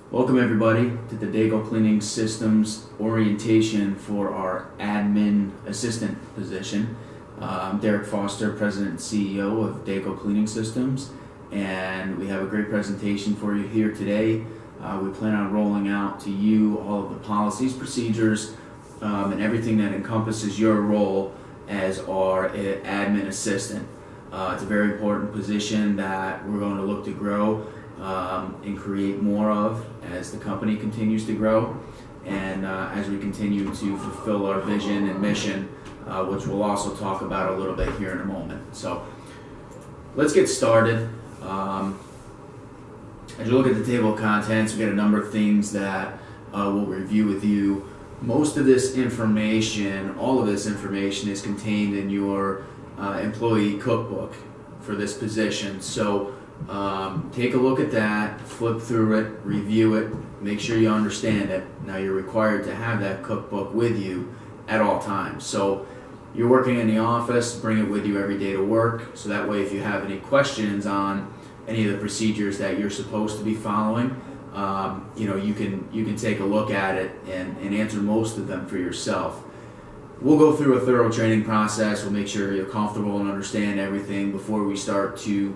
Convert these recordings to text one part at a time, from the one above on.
Welcome everybody to the Dago Cleaning Systems orientation for our admin assistant position. I'm Derek Foster, President and CEO of Dago Cleaning Systems, and we have a great presentation for you here today. We plan on rolling out to you all of the policies, procedures, and everything that encompasses your role as our admin assistant. It's a very important position that we're going to look to grow and create more of as the company continues to grow and as we continue to fulfill our vision and mission, which we'll also talk about a little bit here in a moment. So let's get started. As you look at the table of contents, we got a number of things that we'll review with you. Most of this information, all of this information is contained in your employee cookbook for this position. So take a look at that, flip through it, review it, make sure you understand it. Now you're required to have that cookbook with you at all times. So you're working in the office, bring it with you every day to work, so that way if you have any questions on any of the procedures that you're supposed to be following, you can take a look at it and answer most of them for yourself. We'll go through a thorough training process. We'll make sure you're comfortable and understand everything before we start to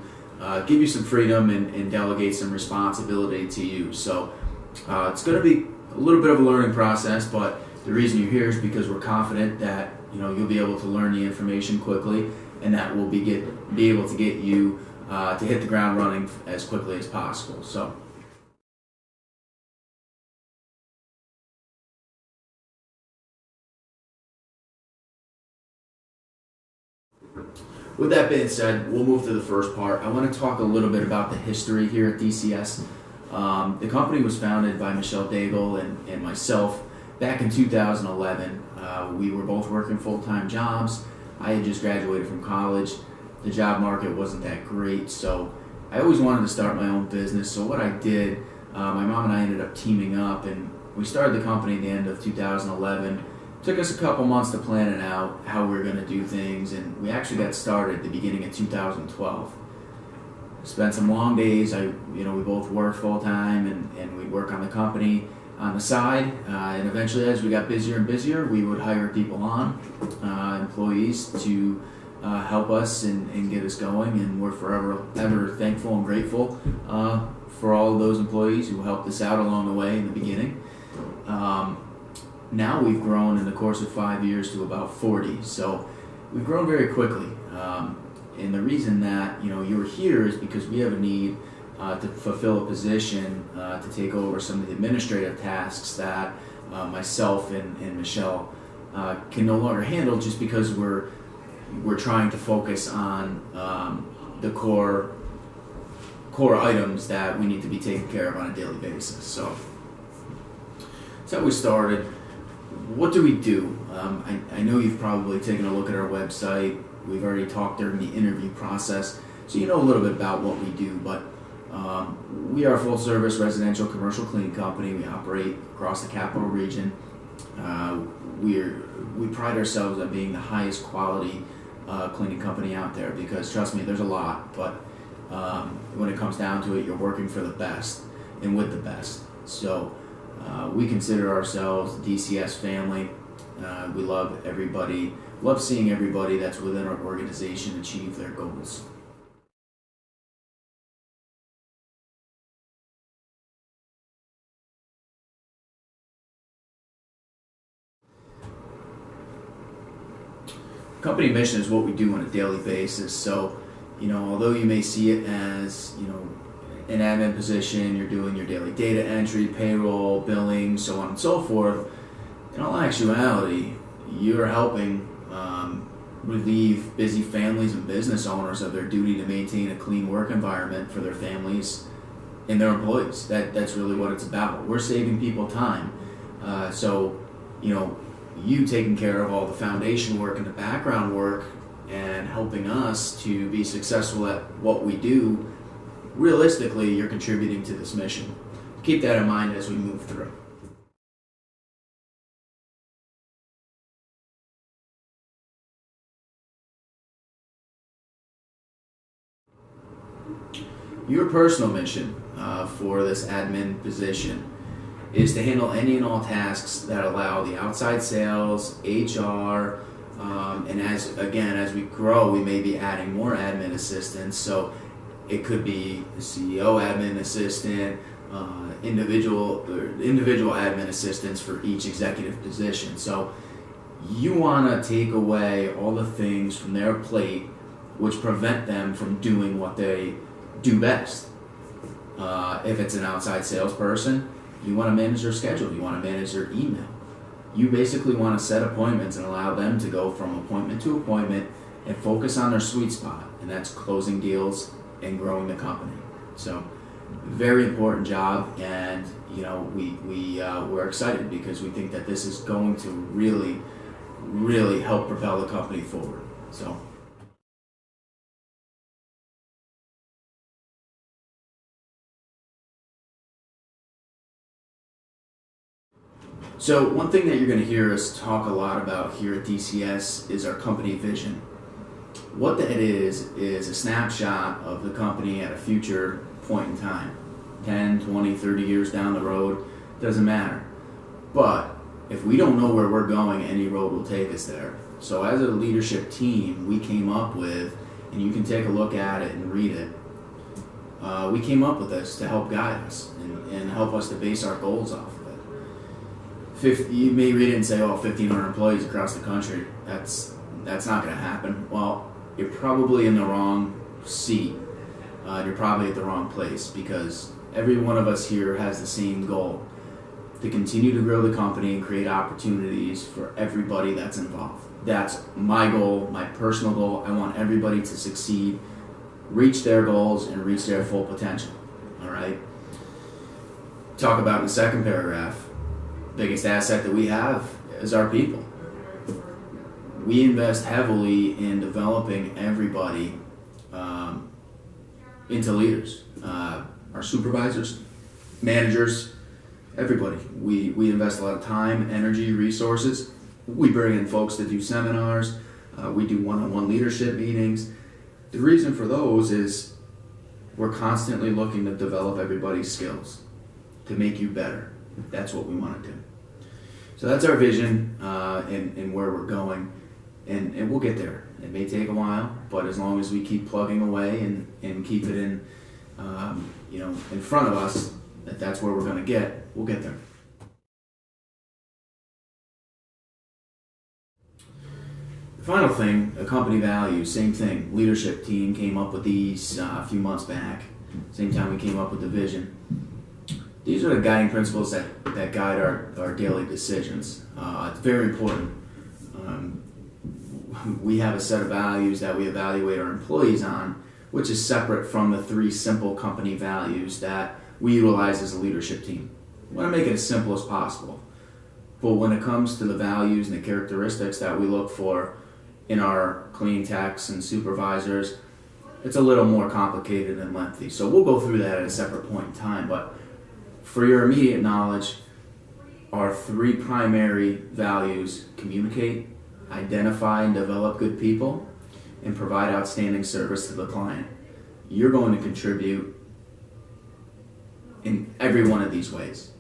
give you some freedom and delegate some responsibility to you. So it's going to be a little bit of a learning process, but the reason you're here is because we're confident that you'll be able to learn the information quickly, and that we'll be able to get you to hit the ground running as quickly as possible. So. With that being said, we'll move to the first part. I want to talk a little bit about the history here at DCS. The company was founded by Michelle Daigle and myself back in 2011. We were both working full-time jobs. I had just graduated from college. The job market wasn't that great, so I always wanted to start my own business. So what I did, my mom and I ended up teaming up, and we started the company at the end of 2011. Took us a couple months to plan it out, how we were going to do things, and we actually got started at the beginning of 2012. Spent some long days. We both worked full time, and we'd work on the company on the side. And eventually, as we got busier and busier, we would hire people on, employees, to help us and get us going. And we're forever ever thankful and grateful for all of those employees who helped us out along the way in the beginning. Now we've grown in the course of 5 years to about 40, so we've grown very quickly. And the reason that you're here is because we have a need to fulfill a position to take over some of the administrative tasks that myself and Michelle can no longer handle, just because we're trying to focus on the core items that we need to be taken care of on a daily basis. So that's how we started. What do we do? I know you've probably taken a look at our website. We've already talked during the interview process, so you know a little bit about what we do, but we are a full-service residential commercial cleaning company. We operate across the capital region. We pride ourselves on being the highest quality cleaning company out there, because trust me, there's a lot, but when it comes down to it, you're working for the best and with the best. So we consider ourselves the DCS family. We love everybody, love seeing everybody that's within our organization achieve their goals. Company mission is what we do on a daily basis. So, although you may see it as, an admin position, you're doing your daily data entry, payroll, billing, so on and so forth, in all actuality, you're helping relieve busy families and business owners of their duty to maintain a clean work environment for their families and their employees. That's really what it's about. We're saving people time. So, you taking care of all the foundation work and the background work and helping us to be successful at what we do, realistically, you're contributing to this mission. Keep that in mind as we move through. Your personal mission for this admin position is to handle any and all tasks that allow the outside sales, HR, and as we grow, we may be adding more admin assistants. So it could be the CEO admin assistant, individual admin assistants for each executive position. So you want to take away all the things from their plate which prevent them from doing what they do best. If it's an outside salesperson, you want to manage their schedule, you want to manage their email. You basically want to set appointments and allow them to go from appointment to appointment and focus on their sweet spot, and that's closing deals and growing the company. So very important job, and we're excited because we think that this is going to really help propel the company forward. So one thing that you're going to hear us talk a lot about here at DCS is our company vision. What that is a snapshot of the company at a future point in time. 10, 20, 30 years down the road, doesn't matter. But if we don't know where we're going, any road will take us there. So as a leadership team, we came up with, and you can take a look at it and read it, we came up with this to help guide us and help us to base our goals off of it. You may read it and say, 1,500 employees across the country, that's not going to happen. Well, you're probably in the wrong seat. You're probably at the wrong place, because every one of us here has the same goal: to continue to grow the company and create opportunities for everybody that's involved. That's my goal, my personal goal. I want everybody to succeed, reach their goals, and reach their full potential. All right? Talk about in the second paragraph, biggest asset that we have is our people. We invest heavily in developing everybody into leaders. Our supervisors, managers, everybody. We invest a lot of time, energy, resources. We bring in folks to do seminars. We do one-on-one leadership meetings. The reason for those is we're constantly looking to develop everybody's skills to make you better. That's what we want to do. So that's our vision and where we're going, and we'll get there. It may take a while, but as long as we keep plugging away and keep it in front of us, that's where we're going to get, we'll get there. The final thing, a company values, same thing. Leadership team came up with these a few months back. Same time we came up with the vision. These are the guiding principles that guide our daily decisions. It's very important. We have a set of values that we evaluate our employees on, which is separate from the 3 simple company values that we utilize as a leadership team. We want to make it as simple as possible. But when it comes to the values and the characteristics that we look for in our cleaning techs and supervisors, it's a little more complicated and lengthy. So we'll go through that at a separate point in time. But for your immediate knowledge, our 3 primary values: communicate, identify and develop good people, and provide outstanding service to the client. You're going to contribute in every one of these ways.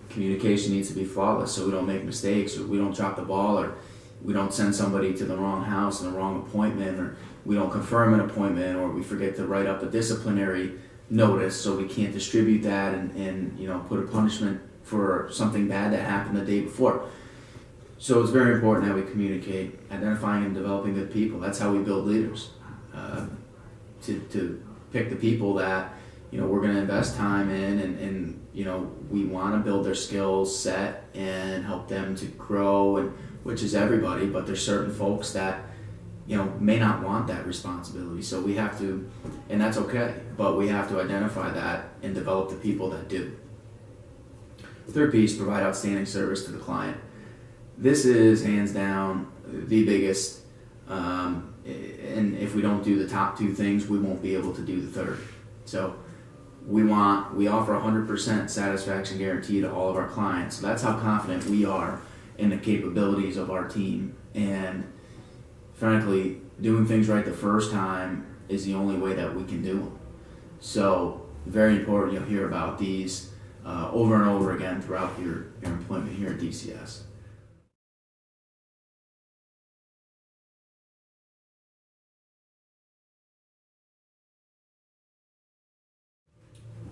Communication needs to be flawless, so we don't make mistakes, or we don't drop the ball, or we don't send somebody to the wrong house and the wrong appointment, or we don't confirm an appointment, or we forget to write up a disciplinary notice so we can't distribute that and put a punishment for something bad that happened the day before. So it's very important that we communicate, identifying and developing good people. That's how we build leaders. To pick the people that we're going to invest time in, and we want to build their skills set and help them to grow, and which is everybody, but there's certain folks that may not want that responsibility. So we have to, and that's okay, but we have to identify that and develop the people that do. Third piece, provide outstanding service to the client. This is hands down the biggest, and if we don't do the top 2 things, we won't be able to do the third. So we offer 100% satisfaction guarantee to all of our clients. So that's how confident we are in the capabilities of our team. And frankly, doing things right the first time is the only way that we can do them. So very important. You'll hear about these over and over again throughout your employment here at DCS.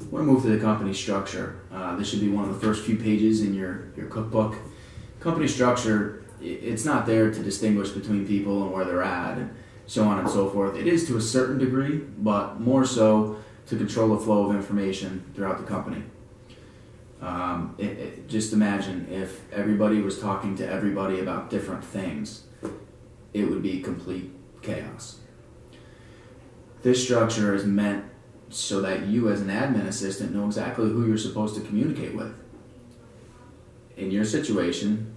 I want to move to the company structure. This should be one of the first few pages in your cookbook. Company structure, it's not there to distinguish between people and where they're at and so on and so forth. It is to a certain degree, but more so to control the flow of information throughout the company. Just imagine if everybody was talking to everybody about different things, it would be complete chaos. This structure is meant so that you as an admin assistant know exactly who you're supposed to communicate with. In your situation,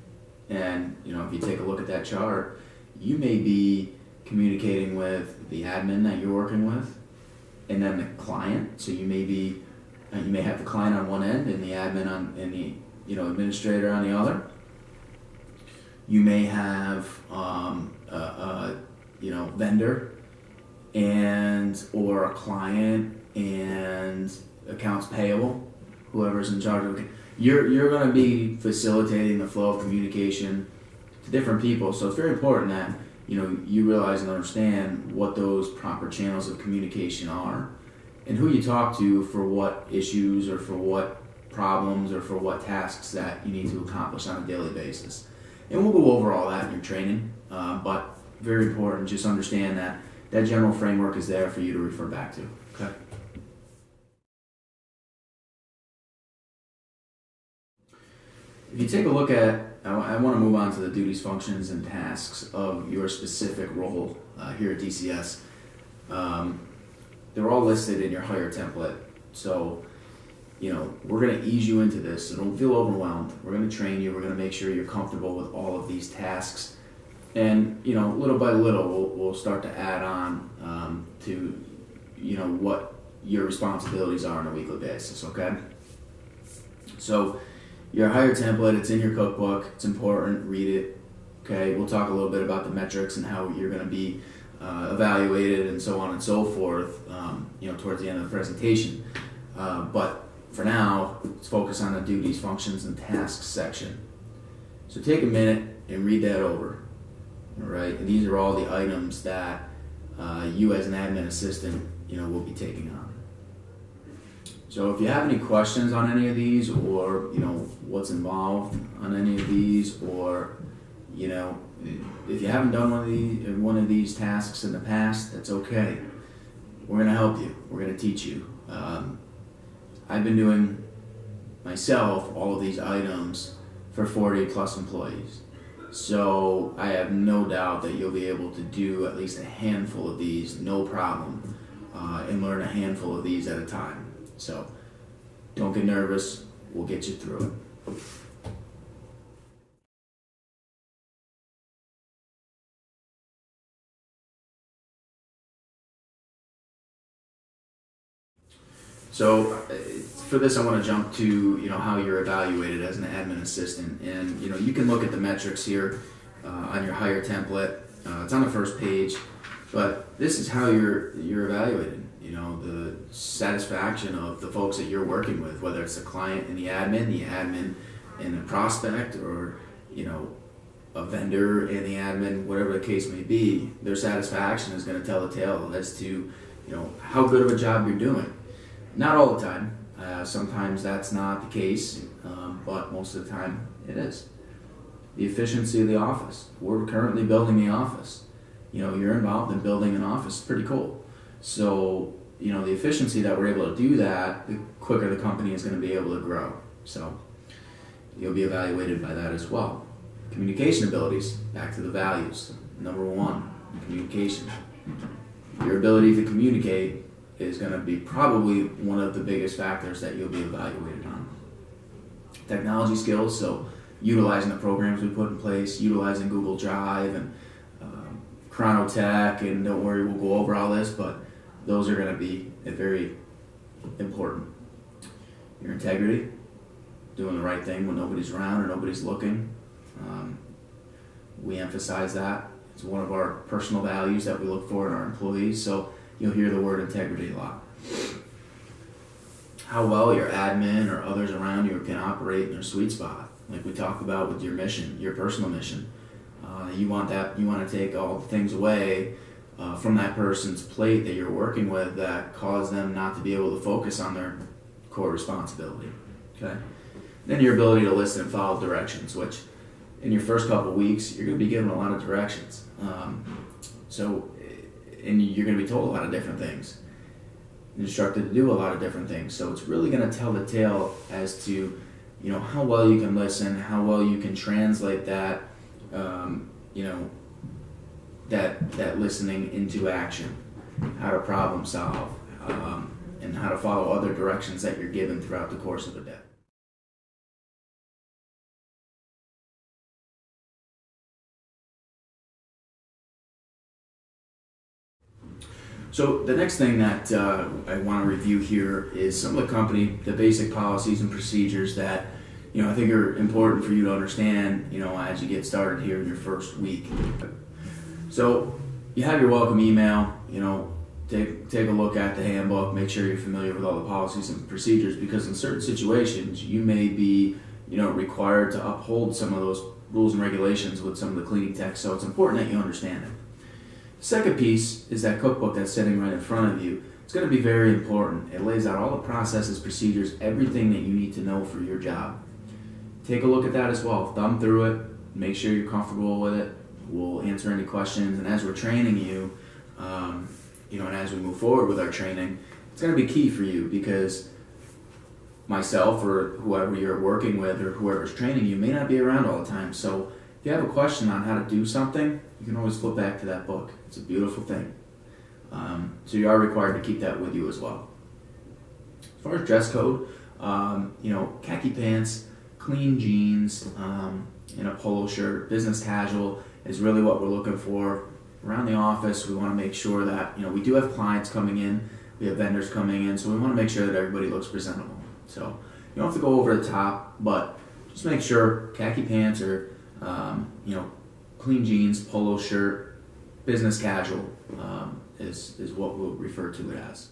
and if you take a look at that chart, you may be communicating with the admin that you're working with, and then the client. So you may have the client on one end and the admin and the administrator on the other. You may have a vendor or a client and accounts payable, whoever's in charge of it. You're going to be facilitating the flow of communication to different people. So it's very important that you realize and understand what those proper channels of communication are and who you talk to for what issues or for what problems or for what tasks that you need to accomplish on a daily basis. And we'll go over all that in your training, but very important, just understand that general framework is there for you to refer back to. Okay. If you take a look at, I want to move on to the duties, functions, and tasks of your specific role here at DCS. They're all listed in your hire template. So, we're going to ease you into this, so don't feel overwhelmed. We're going to train you. We're going to make sure you're comfortable with all of these tasks. And, little by little, we'll start to add on to, what your responsibilities are on a weekly basis, okay? So, your hire template, it's in your cookbook. It's important. Read it. Okay, we'll talk a little bit about the metrics and how you're going to be evaluated and so on and so forth, towards the end of the presentation. But for now, let's focus on the duties, functions, and tasks section. So take a minute and read that over. All right, and these are all the items that you as an admin assistant, will be taking on. So if you have any questions on any of these, or what's involved on any of these, or if you haven't done one of these tasks in the past, that's okay. We're going to help you. We're going to teach you. I've been doing myself all of these items for 40 plus employees. So I have no doubt that you'll be able to do at least a handful of these, no problem, and learn a handful of these at a time. So don't get nervous, we'll get you through it. So for this, I want to jump to how you're evaluated as an admin assistant, and you can look at the metrics here on your hire template. It's on the first page, but this is how you're evaluated. The satisfaction of the folks that you're working with, whether it's the client and the admin and the prospect, or a vendor and the admin, whatever the case may be. Their satisfaction is going to tell the tale as to how good of a job you're doing. Not all the time. Sometimes that's not the case, but most of the time it is. The efficiency of the office. We're currently building the office. You're involved in building an office. Pretty cool. So, the efficiency that we're able to do that, the quicker the company is going to be able to grow. So, you'll be evaluated by that as well. Communication abilities, back to the values. Number one, communication. Your ability to communicate is going to be probably one of the biggest factors that you'll be evaluated on. Technology skills, so utilizing the programs we put in place, utilizing Google Drive and Chronotech, and don't worry, we'll go over all this, but those are going to be very important. Your integrity, doing the right thing when nobody's around or nobody's looking. We emphasize that. It's one of our personal values that we look for in our employees, so you'll hear the word integrity a lot. how well your admin or others around you can operate in their sweet spot. Like we talked about with your mission, your personal mission. You want to take all the things away from that person's plate that you're working with that cause them not to be able to focus on their core responsibility. Okay. Then your ability to listen and follow directions, which in your first couple weeks you're going to be given a lot of directions. And you're going to be told a lot of different things, instructed to do a lot of different things. So it's really going to tell the tale as to, how well you can listen, how well you can translate that, that listening into action, how to problem solve, and how to follow other directions that you're given throughout the course of a day. So the next thing that I want to review here is some of the basic policies and procedures that I think are important for you to understand as you get started here in your first week. So you have your welcome email. Take a look at the handbook. Make sure you're familiar with all the policies and procedures, because in certain situations you may be required to uphold some of those rules and regulations with some of the cleaning techs. So it's important that you understand it. Second piece is that cookbook that's sitting right in front of you. It's going to be very important. It lays out all the processes, procedures, everything that you need to know for your job. Take a look at that as well. Thumb through it. Make sure you're comfortable with it. We'll answer any questions. And as we're training you, and as we move forward with our training, it's going to be key for you, because myself or whoever you're working with or whoever's training you may not be around all the time. So if you have a question on how to do something, you can always flip back to that book. It's a beautiful thing. So you are required to keep that with you as well. As far as dress code, khaki pants, clean jeans, and a polo shirt, business casual is really what we're looking for. Around the office, we want to make sure that, we do have clients coming in, we have vendors coming in, so we want to make sure that everybody looks presentable. So you don't have to go over the top, but just make sure khaki pants or clean jeans, polo shirt, business casual is what we'll refer to it as.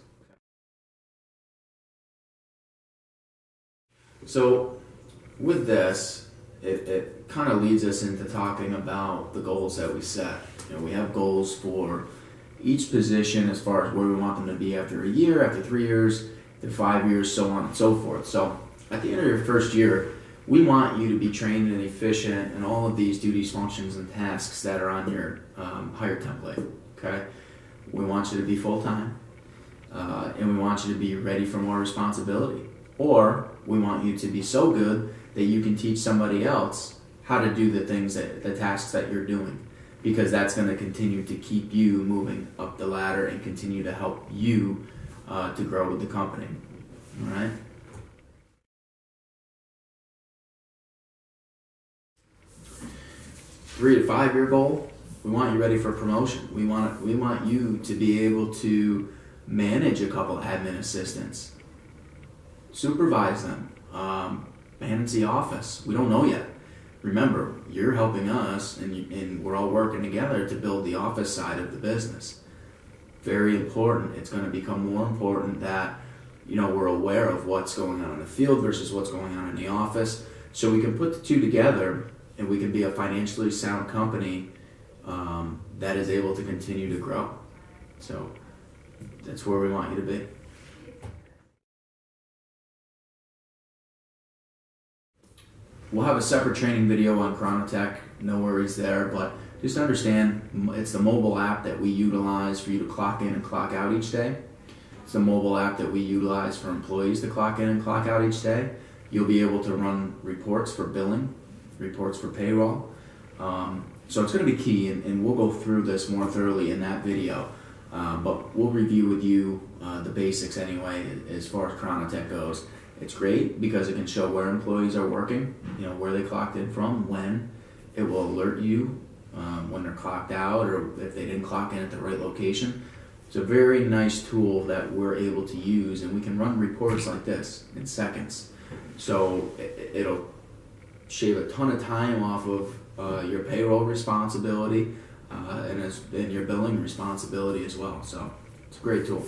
So with this, it kind of leads us into talking about the goals that we set. We have goals for each position as far as where we want them to be after a year, after 3 years, after 5 years, so on and so forth. So at the end of your first year, we want you to be trained and efficient in all of these duties, functions, and tasks that are on your hire template. Okay, we want you to be full-time, and we want you to be ready for more responsibility. Or we want you to be so good that you can teach somebody else how to do the tasks that you're doing, because that's going to continue to keep you moving up the ladder and continue to help you to grow with the company. All right. 3 to 5 year goal, we want you ready for promotion. We want you to be able to manage a couple admin assistants, supervise them, manage the office. We don't know yet. Remember, you're helping us, and we're all working together to build the office side of the business. Very important. It's going to become more important that we're aware of what's going on in the field versus what's going on in the office, so we can put the two together and we can be a financially sound company that is able to continue to grow. So that's where we want you to be. We'll have a separate training video on Chronotech, no worries there, but just understand it's the mobile app that we utilize for you to clock in and clock out each day. It's the mobile app that we utilize for employees to clock in and clock out each day. You'll be able to run reports for billing, reports for payroll. So it's going to be key, and we'll go through this more thoroughly in that video. But we'll review with you the basics anyway as far as Chronotech goes. It's great because it can show where employees are working, where they clocked in from, when. It will alert you when they're clocked out or if they didn't clock in at the right location. It's a very nice tool that we're able to use, and we can run reports like this in seconds. So it'll shave a ton of time off of your payroll responsibility and your billing responsibility as well. So it's a great tool.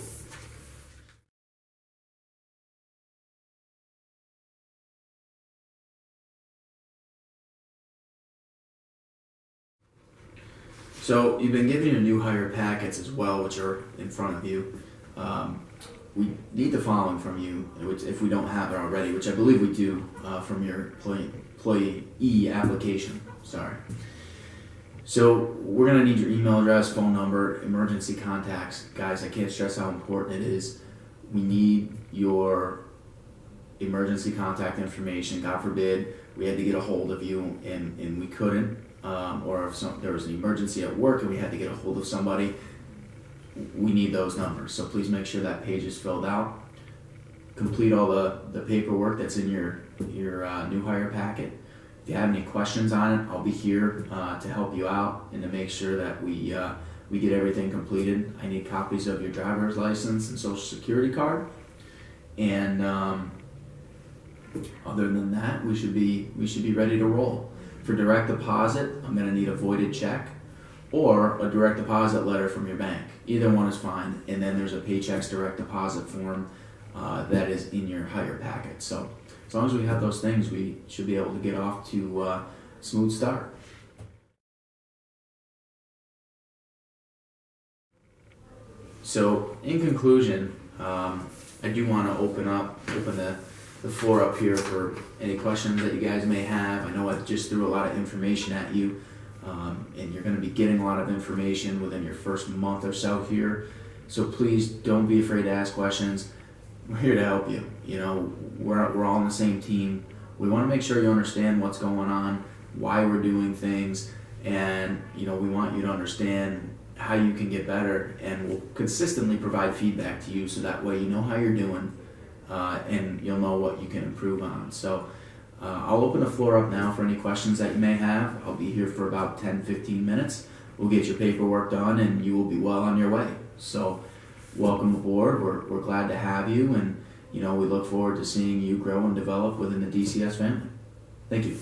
So you've been given your new hire packets as well, which are in front of you. We need the following from you, which, if we don't have it already, which I believe we do, from your employee application. Sorry. So we're gonna need your email address, phone number, emergency contacts. Guys, I can't stress how important it is. We need your emergency contact information. God forbid we had to get a hold of you and we couldn't, or if there was an emergency at work and we had to get a hold of somebody, we need those numbers. So please make sure that page is filled out. Complete all the paperwork that's in your new hire packet. If you have any questions on it, I'll be here to help you out and to make sure that we get everything completed. I need copies of your driver's license and social security card. And other than that, we should be ready to roll. For direct deposit, I'm going to need a voided check or a direct deposit letter from your bank. Either one is fine. And then there's a Paychex direct deposit form that is in your hire packet. So as long as we have those things, we should be able to get off to a smooth start. So in conclusion, I do want to open the floor up here for any questions that you guys may have. I know I just threw a lot of information at you, and you're going to be getting a lot of information within your first month or so here. So please don't be afraid to ask questions. We're here to help you. You know, we're all on the same team. We want to make sure you understand what's going on, why we're doing things, and we want you to understand how you can get better, and we'll consistently provide feedback to you so that way you know how you're doing, and you'll know what you can improve on. So I'll open the floor up now for any questions that you may have. I'll be here for about 10-15 minutes. We'll get your paperwork done and you will be well on your way. So welcome aboard. We're glad to have you, and we look forward to seeing you grow and develop within the DCS family. Thank you.